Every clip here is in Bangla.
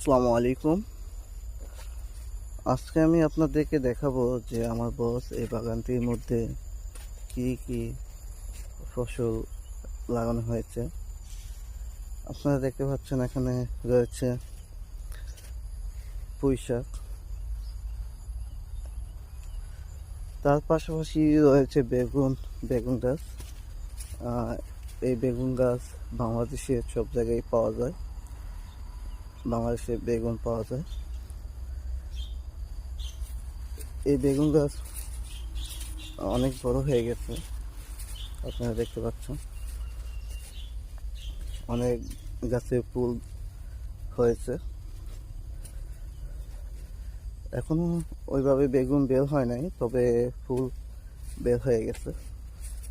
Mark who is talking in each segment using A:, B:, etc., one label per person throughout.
A: আসসালামু আলাইকুম। আজকে আমি আপনাদেরকে দেখাবো যে আমার বস এই বাগানটির মধ্যে কি কি ফসল লাগানো হয়েছে। আপনারা দেখতে পাচ্ছেন এখানে রয়েছে পুঁই শাক, তার পাশাপাশি রয়েছে বেগুন গাছ। এই বেগুন গাছ বাংলাদেশে সব জায়গায় পাওয়া যায়, বাংলাদেশে বেগুন পাওয়া যায়। এই বেগুন গাছ অনেক বড় হয়ে গেছে, আপনারা দেখতে পাচ্ছেন অনেক গাছে ফুল হয়েছে। এখনো ওইভাবে বেগুন বের হয় নাই, তবে ফুল বের হয়ে গেছে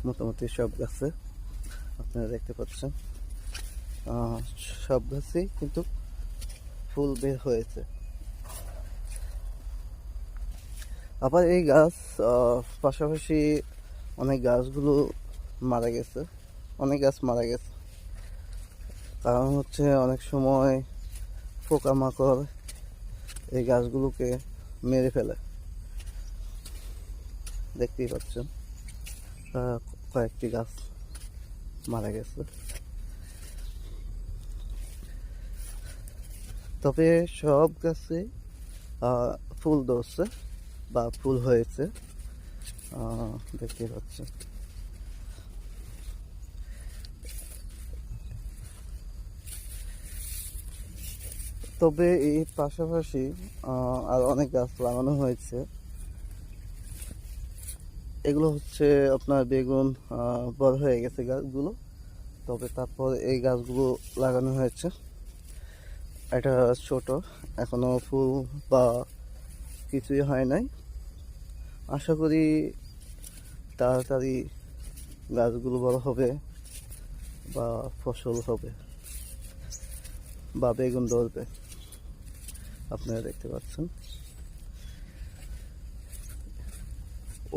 A: মোটামুটি সব গাছে। আপনারা দেখতে পাচ্ছেন সব গাছেই কিন্তু ফুল বের হয়েছে। আবার এই গাছ পাশাপাশি অনেক গাছগুলো মারা গেছে, অনেক গাছ মারা গেছে। কারণ হচ্ছে অনেক সময় পোকামাকড় এই গাছগুলোকে মেরে ফেলে। দেখতেই পাচ্ছেন কয়েকটি গাছ মারা গেছে। তবে সব গাছে ফুল ধরছে বা ফুল হয়েছে, দেখতেই পাচ্ছেন। তবে এই পাশাপাশি আর অনেক গাছ লাগানো হয়েছে। এগুলো হচ্ছে আপনার বেগুন বড় হয়ে গেছে গাছগুলো, তবে তারপর এই গাছগুলো লাগানো হয়েছে। এটা ছোট, এখনো ফুল বা কিছুই হয় নাই। আশা করি তাড়াতাড়ি গাছগুলো বড় হবে বা ফসল হবে বা বেগুন ধরবে। আপনারা দেখতে পাচ্ছেন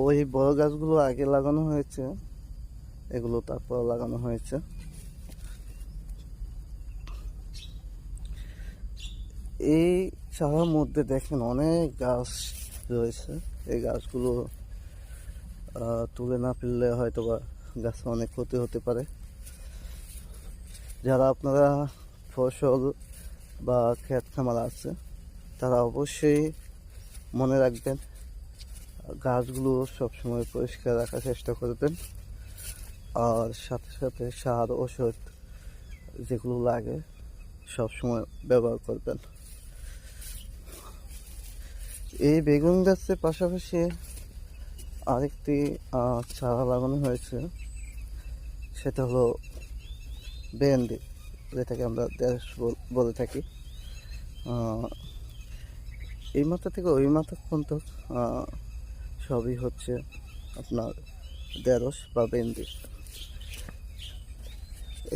A: ওই বড় গাছগুলো আগে লাগানো হয়েছে, এগুলো তারপর লাগানো হয়েছে। এই চারার মধ্যে দেখেন অনেক গাছ রয়েছে। এই গাছগুলো তুলে না ফেললে হয়তো বা গাছে অনেক ক্ষতি হতে পারে। যারা আপনারা ফসল বা ক্ষেত খামার আছে তারা অবশ্যই মনে রাখবেন, গাছগুলো সবসময় পরিষ্কার রাখার চেষ্টা করবেন। আর সাথে সাথে সার ওষুধ যেগুলো লাগে সবসময় ব্যবহার করবেন। এই বেগুন গাছের পাশাপাশি আরেকটি চারা লাগানো হয়েছে, সেটা হলো ভেন্ডি, যেটাকে আমরা ঢেঁড়স বলে থাকি। এই মাথা থেকে ওই মাথা পর্যন্ত সবই হচ্ছে আপনার ঢেঁড়স বা ভেন্ডি।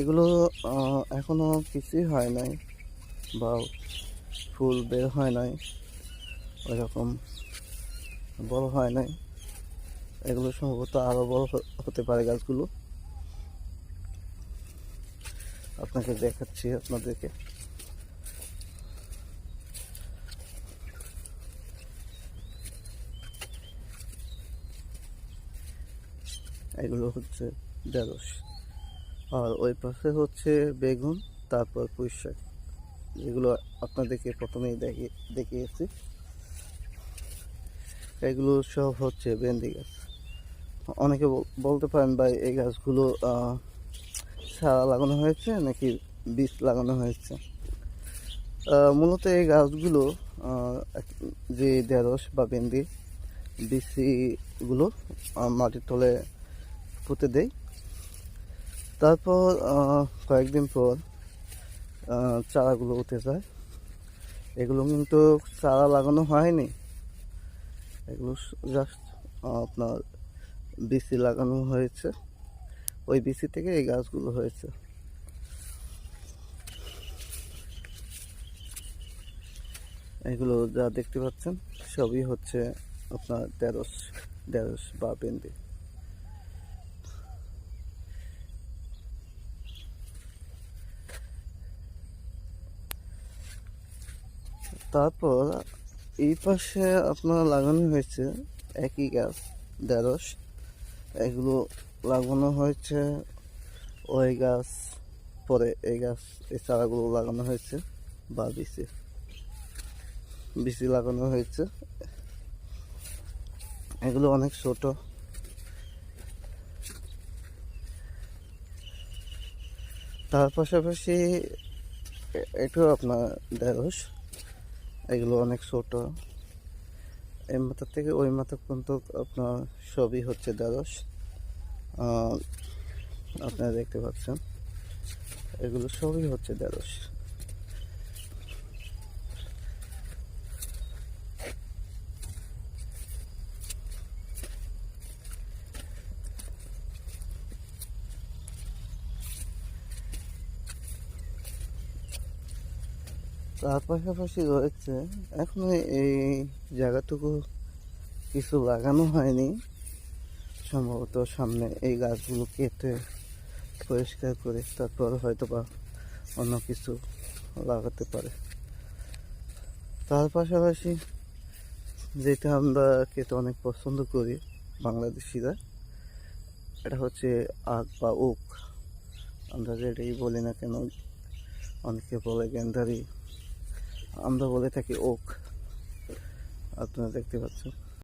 A: এগুলো এখনো কিছুই হয় নাই বা ফুল বের হয় নাই, ওইরকম বড় হয় নাই। এগুলো সম্ভবত আরো বড় হতে পারে গাছগুলো। আপনাকে দেখাচ্ছি আপনাদেরকে। এগুলো হচ্ছে ঢেঁড়স, আর ওই পাশে হচ্ছে বেগুন, তারপর পুঁই শাক, যেগুলো আপনাদেরকে প্রথমেই দেখিয়েছি। এগুলো সব হচ্ছে ভেন্ডি গাছ। অনেকে বলতে পারেন ভাই এই গাছগুলো চারা লাগানো হয়েছে নাকি বীজ লাগানো হয়েছে। মূলত এই গাছগুলো যে ঢেঁড়স বা ভেন্ডি বীজগুলো মাটির তলে পুঁতে দেয়। তারপর কয়েকদিন পর চারাগুলো উঠে যায়। এগুলো কিন্তু চারা লাগানো হয়নি, এগুলো জাস্ট আপনার বিচি লাগানো হয়েছে। ওই বিচি থেকে এই গাছগুলো হয়েছে। এগুলো যা দেখতে পাচ্ছেন সবই হচ্ছে আপনার ঢেঁড়স বা ভেন্ডি। তারপর এই পাশে আপনার লাগানো হয়েছে একই গাছ, ঢেঁড়স। এগুলো লাগানো হয়েছে ওই গাছ, পরে এই গাছ, এই চারাগুলো লাগানো হয়েছে বা বিচি বিচি লাগানো হয়েছে। এগুলো অনেক ছোট। তার পাশাপাশি এটাও আপনার ঢেঁড়স। এগুলো অনেক ছোট। এই মাথা থেকে ওই মাথা পর্যন্ত আপনার সবই হচ্ছে ঢেঁড়স। আপনারা দেখতে পাচ্ছেন এগুলো সবই হচ্ছে ঢেঁড়স। তার পাশাপাশি রয়েছে এখনো এই জায়গাটুকু কিছু লাগানো হয়নি, সম্ভবত সামনে এই গাছগুলো কেটে পরিষ্কার করে তারপর হয়তো বা অন্য কিছু লাগাতে পারে। তার পাশাপাশি যেটা আমরা খেতে অনেক পছন্দ করি বাংলাদেশিরা, এটা হচ্ছে আখ বা ওক। আমরা যেটাই বলি না কেন, অনেকে বলে গেন্দারি, আমরা বলে থাকি ওক। আপনারা দেখতে পাচ্ছেন।